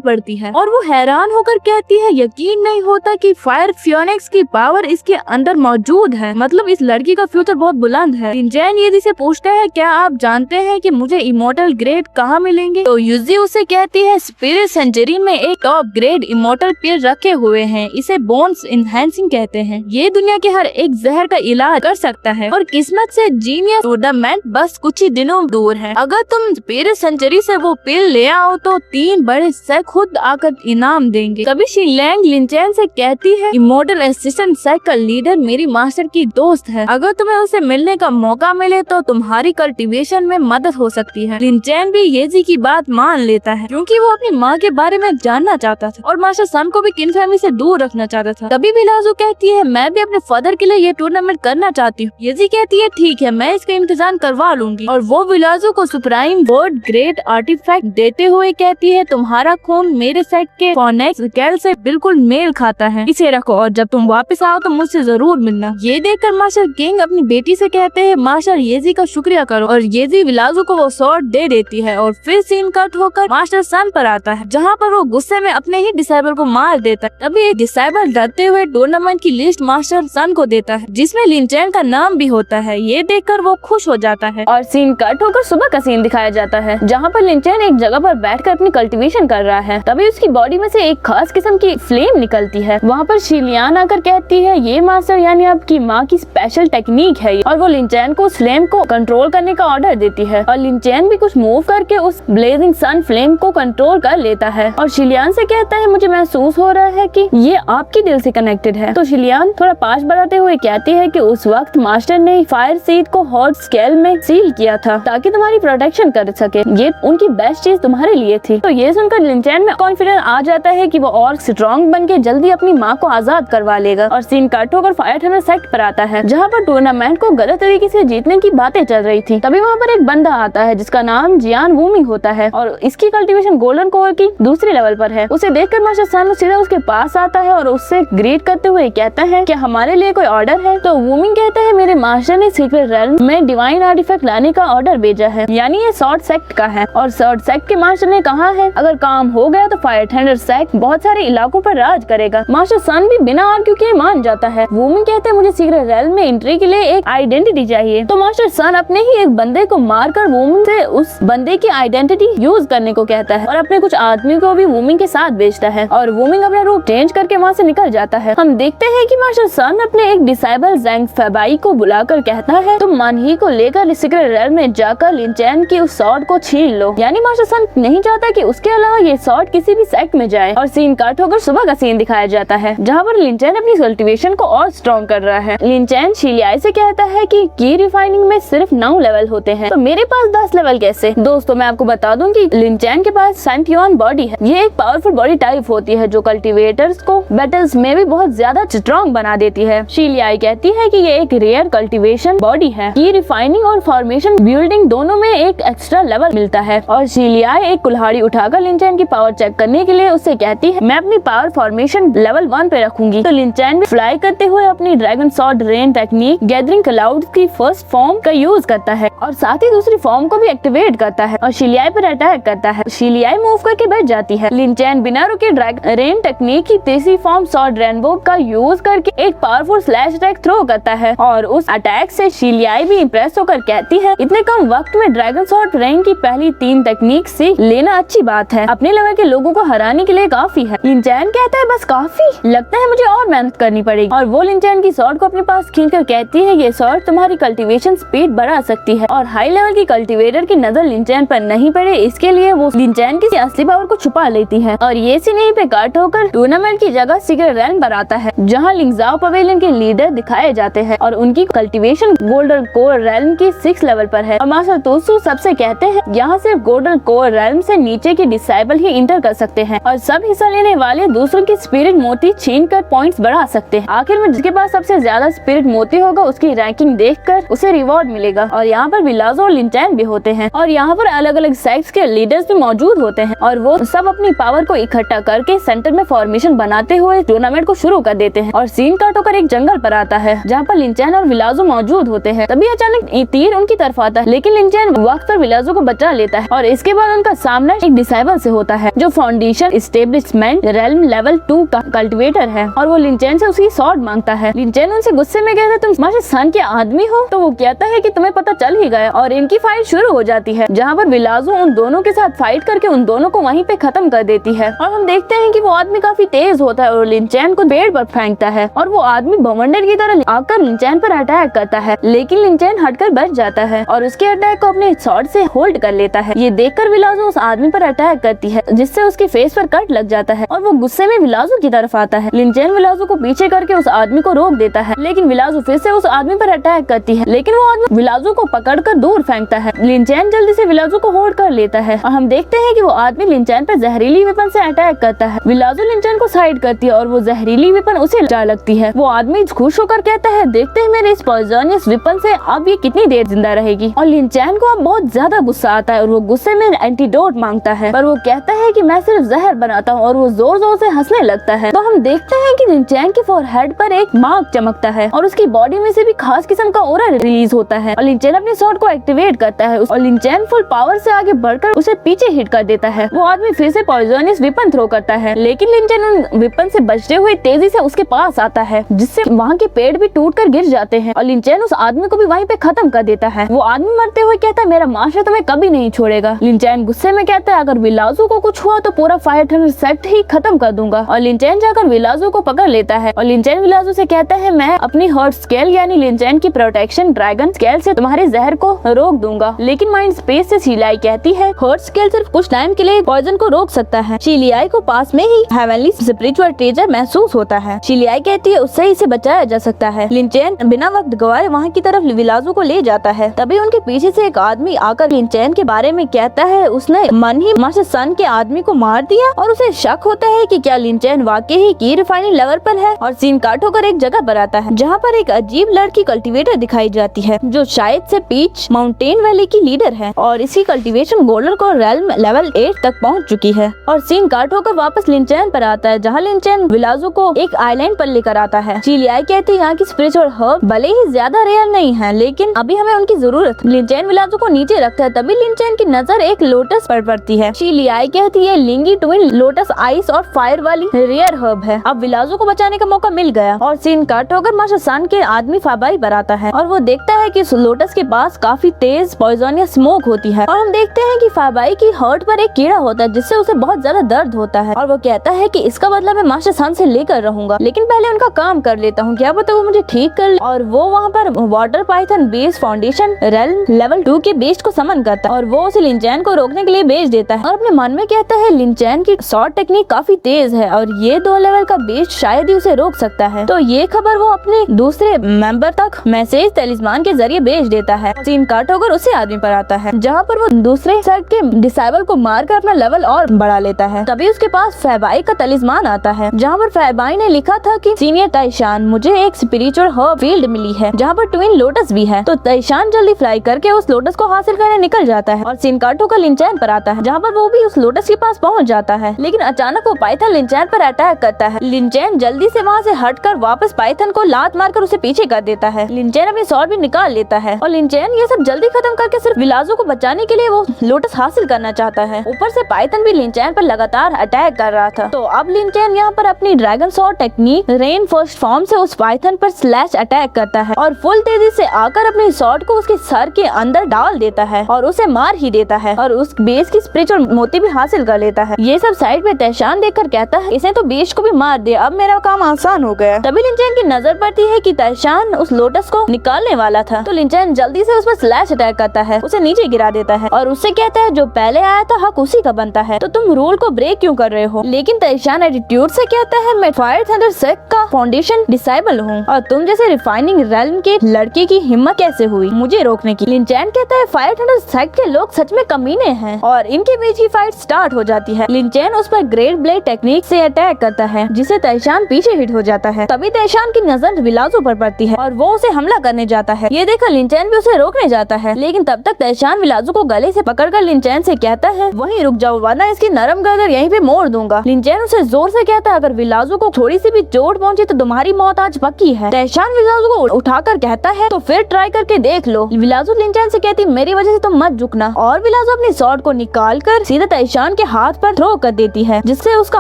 पड़ती है और वो हैरान होकर कहती है यकीन नहीं होता कि फायर फियोनिक्स की पावर इसके अंदर मौजूद है, मतलब इस लड़की का फ्यूचर बहुत बुलंद है। लिनचैन येजी से पूछता है क्या आप जानते हैं कि मुझे इमोर्टल ग्रेड कहाँ मिलेंगे। तो यूजी उसे कहती है स्पिरिट सेंचुरी में एक टॉप ग्रेड इमोर्टल पेड़ रखे हुए हैं, इसे बोन्स इनहेंसिंग कहते हैं। ये दुनिया के हर एक जहर का इलाज कर सकता है और किस्मत से जीनियस टूर्नामेंट बस कुछ ही दिनों दूर है। अगर तुम स्पिरिट सेंचुरी से वो पेड़ ले आओ तो 3 बड़े सेक खुद आकर इनाम देंगे। तभी शिलैंग लिनचैन से कहती है इमोर्टल असिस्टेंट सेक का लीडर मेरी मास्टर की दोस्त है, अगर तुम्हें उसे मिलने का मौका मिले तो तुम्हारी कल्टीवेशन में मदद हो सकती है। लिनचैन भी येजी की बात मान लेता है क्योंकि वो अपनी माँ के बारे में जानना चाहता था और मास्टर सन को भी किन फैमिली से दूर रखना चाहता था। तभी विलाजू कहती है मैं भी अपने फादर के लिए ये टूर्नामेंट करना चाहती हूँ। येजी कहती है ठीक है, मैं इसका इंतजाम करवा लूंगी और वो विलाजू को सुप्रीम वर्ड ग्रेट आर्टिफैक्ट देते हुए कहती है तुम्हारा खून मेरे सेट के फोनेक्स स्केल से बिल्कुल मेल खाता है, इसे रखो और जब तुम वापस आओ तो मुझसे जरूर मिलना। ये देखकर मास्टर किंग अपनी बेटी से कहते हैं मास्टर येजी का शुक्रिया करो और येजी विलाजू को वो स्वॉर्ड दे देती है और फिर सीन कट होकर मास्टर सन पर आता है जहाँ पर वो गुस्से में अपने ही डिसेबल को मार देता है। तभी एक डिसेबल डरते हुए टूर्नामेंट की लिस्ट मास्टर सन को देता है जिसमें लिनचैन का नाम भी होता है। ये देखकर वो खुश हो जाता है और सीन कट होकर सुबह का सीन दिखाया जाता है जहाँ पर लिनचैन एक जगह पर बैठकर अपनी कल्टीवेशन कर रहा है। तभी उसकी बॉडी में से एक खास किस्म की फ्लेम निकलती है। वहाँ पर शिलियान आकर कहती है ये मास्टर यानी आपकी माँ की स्पेशल टेक्निक है और वो लिनचैन को उस फ्लेम को कंट्रोल करने का ऑर्डर देती है और लिनचैन भी कुछ मूव करके उस ब्लेजिंग सन फ्लेम को कंट्रोल कर लेता है और शिलियान से कहता है मुझे महसूस हो रहा है कि ये आपकी दिल से कनेक्टेड है। तो शिलियान थोड़ा पास बढ़ाते हुए कहती है कि उस वक्त मास्टर ने फायर सीड को हॉट स्केल में सील किया था ताकि तुम्हारी प्रोटेक्शन कर सके, ये उनकी बेस्ट चीज तुम्हारे लिए थी। तो ये सुनकर लिनचैन में कॉन्फिडेंस आ जाता है कि वो और स्ट्रॉन्ग बन के जल्दी अपनी माँ को आजाद करवा लेगा और सीन कट होकर फायर थंडर सेक्ट पर आता है जहाँ पर टूर्नामेंट को गलत तरीके से जीतने की बातें चल रही थी। तभी वहाँ पर एक बंदा आता है जिसका नाम जियान वूमिंग होता है और इसकी कल्टीवेशन गोल्डन कोर की दूसरे लेवल पर है। उसे देखकर मास्टर सन सीधा उसके पास आता है और उससे ग्रीट करते हुए कहता है कि हमारे लिए कोई ऑर्डर है। तो वूमिंग कहता है मेरे मास्टर ने सीक्रेट रेल्म में डिवाइन आर्टिफैक्ट लाने का ऑर्डर भेजा है, यानी ये सॉर्ड सेक्ट का है और सॉर्ड सेक्ट के मास्टर ने कहा है अगर काम हो गया तो फायर थंडर सेक्ट बहुत सारे इलाकों पर राज करेगा। मास्टर सन भी बिना आर्ग्यू किए मान जाता है। वूमिंग कहते हैं मुझे सीक्रेट रेल्म में एंट्री के लिए एक आइडेंटिटी चाहिए। तो मास्टर सन अपने ही एक बंदे को मारकर वूमिंग से उस बंदे की आइडेंटिटी यूज करने को कहता है और अपने कुछ आदमी को भी वूमिंग के साथ भेजता है और वूमिंग अपना रूप चेंज करके वहाँ से निकल जाता है। हम देखते हैं कि मास्टर सन अपने एक डिसेबल जैंग फेबाई को बुलाकर कहता है तुम मानही को लेकर सीक्रेट रेल्म में जाकर लिनचैन की उस सॉर्ड को छीन लो, यानी मास्टर सन नहीं चाहता कि उसके अलावा ये सॉर्ड किसी भी सेक्ट में जाए। और सीन कट होकर सुबह का सीन दिखाया जाता है जहाँ पर लिनचैन अपनी कल्टीवेशन को और स्ट्रॉन्ग कर रहा है। लिनचैन शिलियाई से कहता है कि की रिफाइनिंग में सिर्फ 9 लेवल होते हैं तो मेरे पास 10 लेवल कैसे। दोस्तों मैं आपको बता दूं कि लिनचैन के पास सेंटियन बॉडी है, ये एक पावरफुल बॉडी टाइप होती है जो कल्टीवेटर्स को बैटल्स में भी बहुत ज्यादा स्ट्रॉन्ग बना देती है। शिलियाई कहती है कि ये एक रेयर कल्टीवेशन बॉडी है, की रिफाइनिंग और फॉर्मेशन बिल्डिंग दोनों में एक एक्स्ट्रा लेवल मिलता है। और शिलियाई एक कुल्हाड़ी उठाकर लिनचैन की पावर चेक करने के लिए उससे कहती है मैं अपनी पावर फॉर्मेशन लेवल 1 पे रखूंगी। तो लिनचैन भी फ्लाई करते हुए अपनी dragon sword rain technique gathering clouds की फर्स्ट फॉर्म का यूज करता है और साथ ही दूसरी फॉर्म को भी एक्टिवेट करता है और शिलियाई पर अटैक करता है। शिलियाई मूव करके बैठ जाती है। लिनचैन बिना रुके ड्रैगन रेन टेक्निक की तीसरी फॉर्म सॉर्ड रेनबो का यूज करके एक पावरफुल स्लैश अटैक थ्रो करता है और उस अटैक से शिलियाई भी इम्प्रेस होकर कहती है इतने कम वक्त में ड्रैगन सॉर्ड रेन की पहली 3 टेक्निक सीख लेना अच्छी बात है, अपने लेवल के लोगों को हराने के लिए काफी है। लिनचैन कहता है बस काफी, लगता है मुझे और मेहनत करनी पड़ेगी और वो लिनचैन की सॉर्ड को अपने पास खींचकर कहती है ये सॉर्ड तुम्हारी कल्टीवेशन स्पीड बढ़ा सकती है और हाई लेवल की कल्टीवेटर की नजर लिनचैन पर नहीं पड़े इसके लिए वो लिनचैन की असली पावर को छुपा लेती है। और ये सीन यहीं पे कट होकर टूर्नामेंट की जगह सीक्रेट रेल्म पर आता है जहाँ लिंगजाओ पवेलियन के लीडर दिखाए जाते हैं और उनकी कल्टीवेशन गोल्डन कोर रेल्म की 6 लेवल पर है और मास्टर तोसु सबसे कहते हैं यहाँ सिर्फ गोल्डन कोर रेल्म से नीचे के डिसेबल ही इंटर कर सकते हैं और सब हिस्सा लेने वाले दूसरों की स्पिरिट मोती छीन कर पॉइंट्स बढ़ा सकते हैं। आखिर में जिसके पास सबसे ज्यादा स्पिरिट मोती होगा उसकी रैंकिंग देखकर उसे रिवॉर्ड मिलेगा। और यहाँ पर विलाजो और लिनचैन भी होते हैं और यहाँ पर अलग अलग सेक्स के लीडर्स भी मौजूद होते हैं और वो सब अपनी पावर को इकट्ठा करके सेंटर में फॉर्मेशन बनाते हुए टूर्नामेंट को शुरू कर देते हैं। और सीन काट होकर एक जंगल पर आता है जहाँ पर लिनचैन और विलाजो मौजूद होते हैं। तभी अचानक तीर उनकी तरफ आता है, लेकिन लिनचैन वक्त पर विलाजो को बचा लेता है और इसके बाद उनका सामना एक डिसेबल से होता है जो फाउंडेशन एस्टेब्लिशमेंट रेल्म लेवल 2 का कल्टिवेटर है और वो लिनचैन से उसकी स्वॉर्ड मांगता है। लिनचैन उनसे गुस्से में कहता है तुम मास्टर सन के आदमी हो, तो वो कहता है कि तुम्हें पता चल ही गया और इनकी फाइट शुरू हो जाती है जहाँ पर विलाजो उन दोनों के साथ फाइट करके उन दोनों को वहीं पे खत्म कर देती है। और हम देखते हैं कि वो आदमी काफी तेज होता है और लिनचैन को पेड़ पर फेंकता है और वो आदमी बवंडर की तरह आकर लिनचैन पर अटैक करता है, लेकिन लिनचैन हटकर बच जाता है और उसके अटैक को अपने स्वॉर्ड से होल्ड कर लेता है। ये देखकर विलाजो उस आदमी पर अटैक करती है जिससे उसके फेस पर कट लग जाता है और वो गुस्से में विलाजो की तरफ आता है। लिनचैन विलाजो को पीछे करके उस आदमी को रोक देता है, लेकिन विलाजो फिर से उस आदमी पर अटैक करती है, लेकिन वो आदमी विलाजो को पकड़कर दूर फेंकता है। लिनचैन जल्दी से विलाजो को होल्ड कर लेता है और हम देखते हैं कि वो आदमी लिनचैन पर जहरीली वेपन से अटैक करता है। विलाजो लिनचैन को साइड करती है और वो जहरीली वेपन उसे जा लगती है। वो आदमी खुश होकर कहता है देखते हैं मेरे इस पॉइजनियस वेपन से अब ये कितनी देर जिंदा रहेगी। और लिनचैन को अब बहुत ज्यादा गुस्सा आता है और वो गुस्से में एंटीडोट मांगता है, पर वो कहता है कि मैं सिर्फ जहर बनाता हूँ और वो जोर जोर से हंसने लगता है। तो हम देखते हैं कि लिनचैन के फोरहेड पर एक मार्क चमकता है और उसकी बॉडी में से भी खास किस्म का ऑरा रिलीज होता है और लिनचैन अपने स्वॉर्ड को एक्टिवेट करता है और लिनचैन फुल पावर से आगे बढ़कर उसे पीछे हिट कर देता है। वो आदमी फिर से पॉइजनियस वेपन थ्रो करता है, लेकिन लिनचैन उन वेपन से बचते हुए तेजी से उसके पास आता है जिससे वहाँ के पेड़ भी टूटकर गिर जाते हैं और लिनचैन उस आदमी को भी वहीं पे खत्म कर देता है। वो आदमी मरते हुए कहता है मेरा मास्टर तुम्हें कभी नहीं छोड़ेगा। लिनचैन गुस्से में कहता है अगर विलाजो को कुछ हुआ तो पूरा फायर थंडर सेट ही खत्म कर दूंगा और लिनचैन जाकर विलाजो को पकड़ लेता है और लिनचैन विलाजो से कहता है मैं अपनी हर्ट स्केल यानी लिनचैन की प्रोटेक्शन ड्रैगन स्केल से तुम्हारे जहर को रोक दूंगा। लेकिन माइंड स्पेस से शीलाई कहती है हर्ट स्केल सिर्फ कुछ टाइम के लिए पॉइजन को रोक सकता है। शीलियाई को पास में ही हेवनली स्पिरिचुअल ट्रेजर महसूस होता है। शीलियाई कहती है उससे इसे बचाया जा सकता है। लिनचैन बिना वक्त गवाए वहाँ की तरफ विलाजो को ले जाता है। तभी उनके पीछे से एक आदमी आकर लिनचैन के बारे में कहता है उसने मन ही मास्टर सन के आदमी को मार दिया और उसे शक होता है कि क्या लिनचैन वाकई ही की रिफाइनिंग लेवल पर है। और सीन काट होकर एक जगह पर आता है जहाँ पर एक अजीब लड़की कल्टीवेटर दिखाई जाती है जो शायद से पीच माउंटेन वैली की लीडर है और इसी कल्टीवेशन गोल्डर को रेल्म लेवल 8 तक पहुँच चुकी है। और सीन काट होकर वापस लिनचैन पर आता है जहाँ लिनचैन विलाजो को एक आइलैंड पर लेकर आता है। शीलियाई कहती है यहाँ की स्पिरिचुअल हर्ब भले ही ज्यादा रेयर नहीं है लेकिन अभी हमें उनकी जरूरत। लिनचैन विलाजो को नीचे रखता है, तभी लिनचैन की नजर एक लोटस पर पड़ती है। शीलियाई कहती है लिंगी ट्विन लोटस आइस और फायर वाली रेयर हर्ब है। अब विलाजो को बचाने का मौका मिल गया और सीन कट होकर मास्टर सन के आदमी फाबाई पर आता है और वो देखता है कि लोटस के पास काफी तेज पॉइजनियस स्मोक होती है और हम देखते हैं कि फाबाई की हर्ट पर एक कीड़ा होता है जिससे उसे बहुत ज्यादा दर्द होता है और वो कहता है कि इसका बदला मैं मास्टर सन से लेकर रहूंगा, लेकिन पहले उनका काम कर लेता हूँ, क्या पता वो मुझे ठीक कर ले। और वो वहाँ पर water Python base foundation realm level 2 के बेस्ट को समन करता है और वो उसे लिनचैन को रोकने के लिए भेज देता है और अपने मन में कहता है लिनचैन की शॉर्ट टेक्निक काफी तेज है और ये 2 लेवल का बेस्ट शायद ही उसे रोक सकता है। तो ये खबर वो अपने दूसरे मेंबर तक मैसेज तलिस्मान के जरिए भेज देता है। सीन काट होकर उसी आदमी पर आता है जहाँ पर वो दूसरे सेट के डिसेबल को मारकर अपना लेवल और बढ़ा लेता है। तभी उसके पास फैबाई का तलिस्मान आता है जहाँ पर फैबाई ने लिखा था कि सीनियर ताइशान मुझे एक स्पिरिचुअल हर्ब फील्ड मिली है जहाँ पर ट्विन लोटस भी है। तो ताइशान जल्दी फ्लाई करके उस लोटस को हासिल करने निकल जाता है और सीन काट होकर लिनचैन पर आता है जहाँ पर वो भी उस लोटस के पास पहुँच जाता है, लेकिन अचानक वो पाइथन लिनचैन पर अटैक करता है। लिनचैन जल्दी से वहाँ से हटकर वापस पाइथन को लात मारकर उसे पीछे कर देता है। लिनचैन अपनी स्वॉर्ड भी निकाल लेता है और लिनचैन ये सब जल्दी खत्म करके सिर्फ विलाजो को बचाने के लिए वो लोटस हासिल करना चाहता है। ऊपर से पाइथन भी लिनचैन पर लगातार अटैक कर रहा था। तो अब लिनचैन यहाँ पर अपनी dragon sword technique rain first form से उस पाइथन पर स्लैश अटैक करता है और फुल तेजी से आकर अपनी स्वॉर्ड को उसके सर के अंदर डाल देता है और उसे मार ही देता है और उस बेस की स्पिरिचुअल मोती भी हासिल कर लेता है। ये सब साइड में तैशान देखकर कहता है इसे तो बेस को भी मार दे, अब मेरा काम आसान हो गया। तभी लिनचैन की नजर पड़ती है कि तैशान उस लोटस को निकालने वाला था। तो लिनचैन जल्दी से उस पर स्लैश अटैक करता है, उसे नीचे गिरा देता है और उससे कहता है जो पहले आया था हक उसी का बनता है, तो तुम रूल को ब्रेक क्यों कर रहे हो। लेकिन तैशान एटीट्यूड से कहता है मैं फायर थंडर सेक्ट का फाउंडेशन डिसेबल हूँ और तुम जैसे रिफाइनिंग रेल्म के लड़के की हिम्मत कैसे हुई मुझे रोकने की। लिनचैन कहता है फायर थंडर सेक्ट के लोग सच में कमीने हैं और इनके बीच ही फाइट स्टार्ट हो जाती है। लिनचैन उस पर ग्रेट ब्लेड नई टेक्निक से अटैक करता है, जिससे तैशान पीछे हिट हो जाता है। तभी तैशान की नजर विलाजो पर पड़ती है और वो उसे हमला करने जाता है। ये देखकर लिंचैन भी उसे रोकने जाता है, लेकिन तब तक तैशान विलाजो को गले से पकड़कर लिंचैन से कहता है, वहीं रुक जाओ वरना इसकी नरम गर्दन यहीं पे मोड़ दूंगा। लिंचैन उसे जोर से कहता है, अगर विलाजो को थोड़ी सी भी चोट पहुंची तो तुम्हारी मौत आज पक्की है। तैशान विलाजो को उठाकर कहता है, तो फिर ट्राई करके देख लो। विलाजो लिंचैन से कहती, मेरी वजह से तुम मत झुकना। और विलाजो अपनी स्वॉर्ड को निकाल कर सीधा तैशान के हाथ पर थ्रो कर देती है, जिससे उसका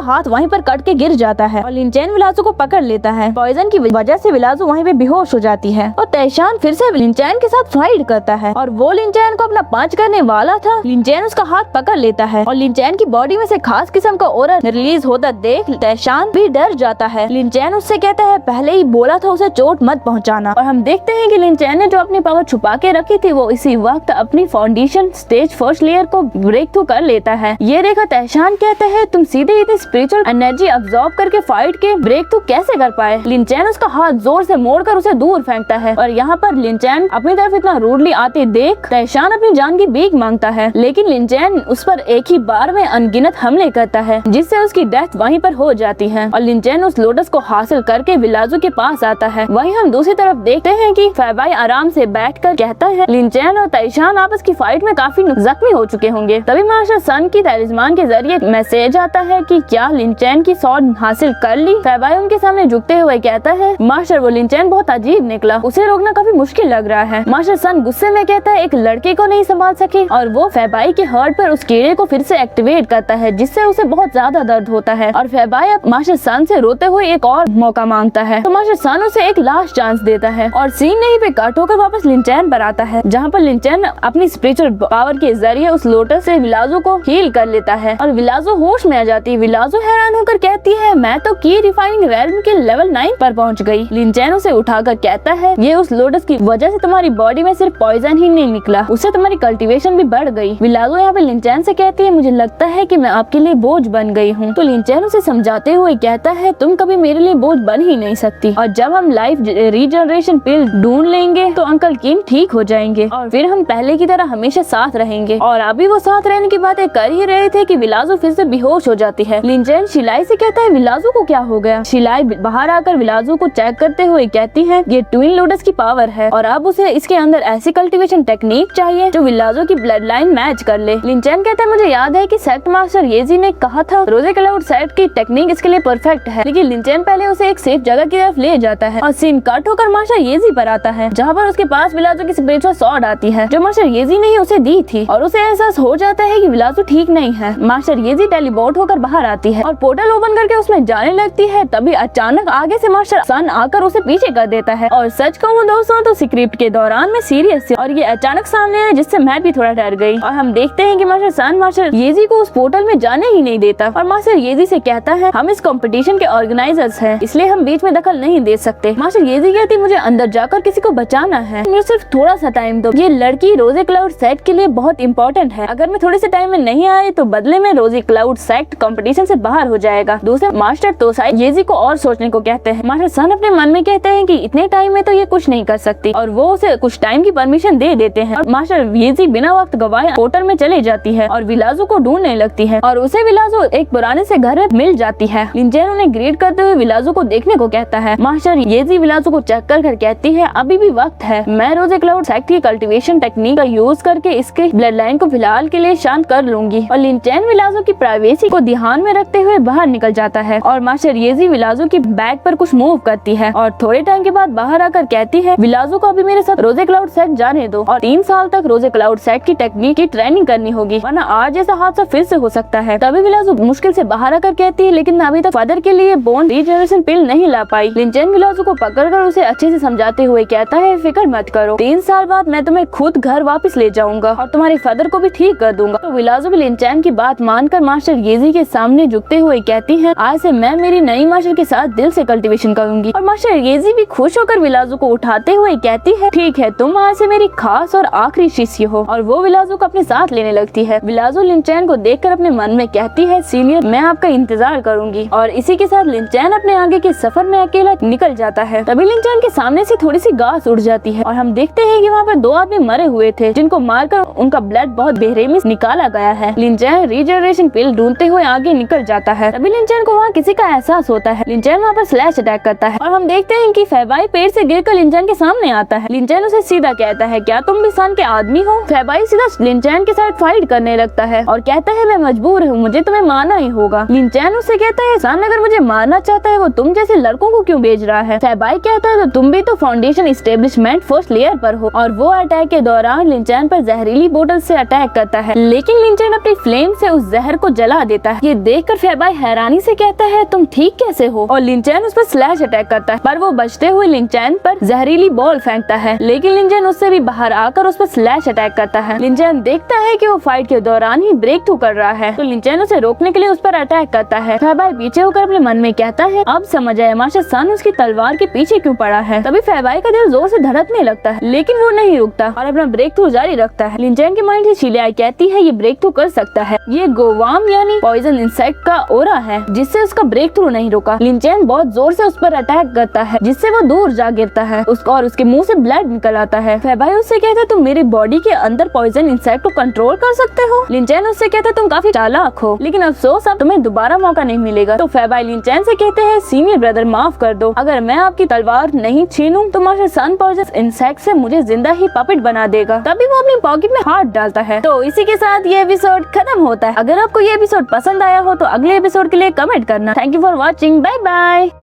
हाथ वहीं पर कट के गिर जाता है और लिंचैन विलाजो को पकड़ लेता है। पॉइजन की वजह से विलाजो वहीं पे बेहोश हो जाती है और तैशान फिर से लिंचैन के साथ फाइट करता है और वो लिंचैन को अपना पंच करने वाला था। लिंचैन उसका हाथ पकड़ लेता है और लिंचैन की बॉडी में से खास किस्म का ऑरा रिलीज होता देख तैशान भी डर जाता है। लिंचैन उससे कहता है, पहले ही बोला था उसे चोट मत पहुंचाना। और हम देखते हैं कि लिंचैन ने जो अपनी पावर छुपा के रखी थी वो इसी वक्त अपनी फाउंडेशन स्टेज फर्स्ट लेयर को ब्रेक थ्रू कर लेता है। ये देखा तैशान कहता है, तुम सीधे इतनी स्पिरिचुअल एनर्जी अब्सॉर्ब करके फाइट के ब्रेक थ्रू कैसे कर पाए। लिंचैन उसका हाथ जोर से मोड़कर उसे दूर फेंकता है और यहाँ पर लिंचैन अपनी तरफ इतना रूडली आते देख तैशान अपनी जान की भीख मांगता है, लेकिन लिंचैन उस पर एक ही बार में अनगिनत हमले करता है, जिससे उसकी डेथ वहीं पर हो जाती है और लिंचैन उस लोटस को हासिल करके विलाजो के पास आता है। वहीं हम दूसरी तरफ देखते हैं कि फैबाई आराम से बैठकर कहता है, लिंचैन और तैशान आपस की फाइट में काफी जख्मी हो चुके होंगे। तभी मास्टर सन की तलिस्मान के जरिए मैसेज आता है कि क्या लिंचैन की स्वॉर्ड हासिल कर ली। फैबाई उनके सामने झुकते हुए कहता है, मास्टर वो लिंचैन बहुत अजीब निकला, उसे रोकना काफी मुश्किल लग रहा है। मास्टर सन गुस्से में कहता है, एक लड़के को नहीं संभाल सके, और वो फैबाई के हार्ट पर उस कीड़े को फिर से एक्टिवेट करता है, जिससे उसे बहुत ज्यादा दर्द होता है और फैबाई अब मास्टर सन से रोते हुए एक और मौका मांगता है। तो मास्टर सन उसे एक लास्ट चांस देता है और सीन नहीं पे कट होकर वापस लिंचैन पर आता है, जहाँ पर लिंचैन अपनी स्पिरिचुअल पावर के जरिए उस लोटस से विलाजो को हील कर लेता है और विलाजो होश में आ जाती है। विलाजो हैरान होकर कहती है, मैं तो की रिफाइनिंग रेल्म के लेवल 9 पर पहुंच गई। लिंचैन उसे उठाकर कहता है, ये उस लोटस की वजह से तुम्हारी बॉडी में सिर्फ पॉइजन ही नहीं निकला, उससे तुम्हारी कल्टीवेशन भी बढ़ गई। विलाजो यहाँ पे लिंचैन से कहती है, मुझे लगता है कि मैं आपके लिए बोझ बन गई हूँ। तो लिंचैन उसे समझाते हुए कहता है, तुम कभी मेरे लिए बोझ बन ही नहीं सकती, और जब हम लाइफ रीजनरेशन पिल ढूंढ लेंगे तो अंकल किन ठीक हो जाएंगे और फिर हम पहले की तरह हमेशा साथ रहेंगे। और अभी वो साथ रहने की बातें कर ही रहे थे कि विलाजो फिर से बेहोश हो जाती है। लिंचैन शिलाई से कहता है, विलाजो को क्या हो गया। शिलाई बाहर आकर विलाजो को चेक करते हुए कहती है, ये ट्विन लोटस की पावर है और अब उसे इसके अंदर ऐसी कल्टीवेशन टेक्निक चाहिए जो विलाजो की ब्लड लाइन मैच कर ले। लिंचैन कहता है, मुझे याद है कि सेक्ट मास्टर येजी ने कहा था रोजे क्लाउड सेट की टेक्निक इसके लिए परफेक्ट है, लेकिन लिंचैन पहले उसे एक सेफ जगह की तरफ ले जाता है और सीन कट होकर मास्टर येजी पर आता है, जहाँ पर उसके पास विलाजो की स्पिरिचुअल स्वॉर्ड आती है जो मास्टर येजी ने ही उसे दी थी और उसे एहसास हो जाता है कि विलाजो ठीक नहीं है। मास्टर येजी टेलीपोर्ट होकर बाहर आती है और पोर्टल ओपन करके उसमें जाने लगती है। तभी अचानक आगे से मास्टर सन आकर उसे पीछे कर देता है और सच कहूँ दोस्तों तो स्क्रिप्ट के दौरान मैं सीरियस थी और ये अचानक सामने आया, जिससे मैं भी थोड़ा डर गई। और हम देखते हैं कि मास्टर सन मास्टर येजी को उस पोर्टल में जाने ही नहीं देता और मास्टर येजी से कहता है, हम इस कंपटीशन के ऑर्गेनाइजर्स हैं, इसलिए हम बीच में दखल नहीं दे सकते। मास्टर येजी कहती, मुझे अंदर जाकर किसी को बचाना है, मुझे सिर्फ थोड़ा सा टाइम दो। ये लड़की रोजे क्लाउड सेट के लिए बहुत इंपॉर्टेंट है, अगर मैं थोड़े से टाइम में नहीं आए तो बदले में रोजे क्लाउड सेट कंपटीशन से बाहर हो जाएगा। दूसरे मास्टर तोसाई येजी को और सोचने को कहते हैं। मास्टर सन अपने मन में कहते हैं कि इतने टाइम में तो ये कुछ नहीं कर सकती और वो उसे कुछ टाइम की परमिशन दे देते हैं और मास्टर येजी बिना वक्त गवाए पोर्टल में चले जाती है और विलाजो को ढूंढने लगती है और उसे विलाजो एक पुराने से घर में मिल जाती है। लिंचैन उन्हें ग्रीट करते हुए विलाजो को देखने को कहता है। मास्टर येजी विलाजो को चेक कर कहती है, अभी भी वक्त है, मैं रोजे क्लाउड सेट की कल्टीवेशन टेक्निक का यूज करके इसके ब्लड लाइन को फिलहाल के लिए शांत कर लूंगी। और लिंचैन विलाजो की प्राइवेसी को ध्यान में रखते हुए बाहर निकल जाता है और मास्टर येजी विलाजो की बैग पर कुछ मूव करती है और थोड़े टाइम के बाद बाहर आकर कहती है, विलाजो को अभी मेरे साथ रोजे क्लाउड सेट जाने दो और 3 साल तक रोजे क्लाउड सेट की टेक्निक की ट्रेनिंग करनी होगी, वरना आज जैसा हादसा फिर से हो सकता है। तभी विलाजो मुश्किल से बाहर आकर कहती है, लेकिन मैं अभी तक फादर के लिए बोन रीजनरेशन पिल नहीं ला पाई। लिंचैन विलाजो को पकड़कर उसे अच्छे से समझाते हुए कहता है, फिक्र मत करो, 3 साल बाद मैं तुम्हें खुद घर वापस ले जाऊंगा और तुम्हारे फादर को भी ठीक कर दूंगा। तो विलाजो भी लिंचैन की बात मानकर मास्टर येजी के सामने झुकते हुए कहती है, आज से मैं मेरी नई मास्टर के साथ दिल से कल्टीवेशन करूंगी। और मास्टर येजी भी खुश होकर विलाजो को उठाते हुए कहती है, ठीक है, तुम आज से मेरी खास और आखिरी शिष्य हो। और वो विलाजो को अपने साथ लेने लगती है। विलाजो लिंचैन को देखकर अपने मन में कहती है, सीनियर मैं आपका इंतजार करूंगी। और इसी के साथ लिंचैन अपने आगे के सफर में अकेला निकल जाता है। तभी लिंचैन के सामने से थोड़ी सी घास उड़ जाती है और हम देखते हैं कि वहाँ पर 2 आदमी मरे हुए थे, जिनको मारकर उनका ब्लड बहुत बेरहमी से निकाला गया है। लिंचैन रीजनरेशन पिल ढूंढते हुए आगे निकल जाता है। तभी लिंचैन को वहाँ किसी का एहसास होता है। लिंचैन वहाँ पर स्लैश अटैक करता है और हम देखते हैं कि फेबाई पेड़ से गिरकर लिंचैन के सामने आता है। लिंचैन उसे सीधा कहता है, क्या तुम भी सन के आदमी हो? फेबाई सीधा लिंचैन के साथ फाइट करने लगता है और कहता है, मैं मजबूर हूँ, मुझे तुम्हें मारना ही होगा। लिंचैन उससे कहता है, सन अगर मुझे मारना चाहता है वो तुम जैसे लड़कों को क्यों भेज रहा है? फेबाई कहता है, तो तुम भी तो फाउंडेशन इस्टेब्लिशमेंट फर्स्ट लेयर पर हो। और वो अटैक के दौरान लिंचैन पर जहरीली बोतल से अटैक करता है, लेकिन लिंचैन अपनी फ्लेम से उस जहर को जला देता है। ये देखकर फेबाई हैरानी से कहता है, तुम ठीक कैसे हो? और लिंचैन उस पर स्लैश अटैक करता है, पर वो बचते हुए लिंचैन पर जहरीली बॉल फेंकता है, लेकिन लिंचैन उससे भी बाहर आकर उस पर स्लैश अटैक करता है। लिंचैन देखता है कि वो फाइट के दौरान ही ब्रेक थ्रू कर रहा है, तो लिंचैन उसे रोकने के लिए उस पर अटैक करता है। फेबाई पीछे होकर अपने मन में कहता है, अब समझ आया मास्टर सन उसकी तलवार के पीछे क्यों पड़ा है। तभी फेबाई का दिल जोर से धड़कने लगता है, लेकिन वो नहीं रुकता और अपना ब्रेक थ्रू जारी रखता है। लिंचैन के माइंड से चिलियाई कहती है, ये ब्रेक थ्रू कर सकता है, ये गोवाम यानी पॉइजन इंसेक्ट का ओरा है, जिससे उसका ब्रेक थ्रू नहीं रुका। लिंचैन बहुत जोर से उस पर अटैक करता है, जिससे वो दूर जा गिरता है और उसके मुंह से ब्लड निकल आता है। फेबाई उससे कहता है, तुम मेरी बॉडी के अंदर पॉइजन इंसेक्ट को कंट्रोल कर सकते हो। लिंचैन उससे कहता है, तुम काफी चालाक हो, लेकिन अफसोस अब तुम्हें दोबारा मौका नहीं मिलेगा। तो फेबाई लिंचैन से कहते हैं, सीनियर ब्रदर माफ कर दो, अगर मैं आपकी तलवार नहीं छीनूं तो मास्टर सन पॉइजन इंसेक्ट से मुझे जिंदा ही पपेट बना देगा। तभी वो अपनी पॉकेट में हाथ डालता है। तो इसी के साथ ये एपिसोड खत्म होता है। अगर आपको ये एपिसोड पसंद आया हो तो अगले एपिसोड के लिए कमेंट करना। Thank you for watching, bye bye.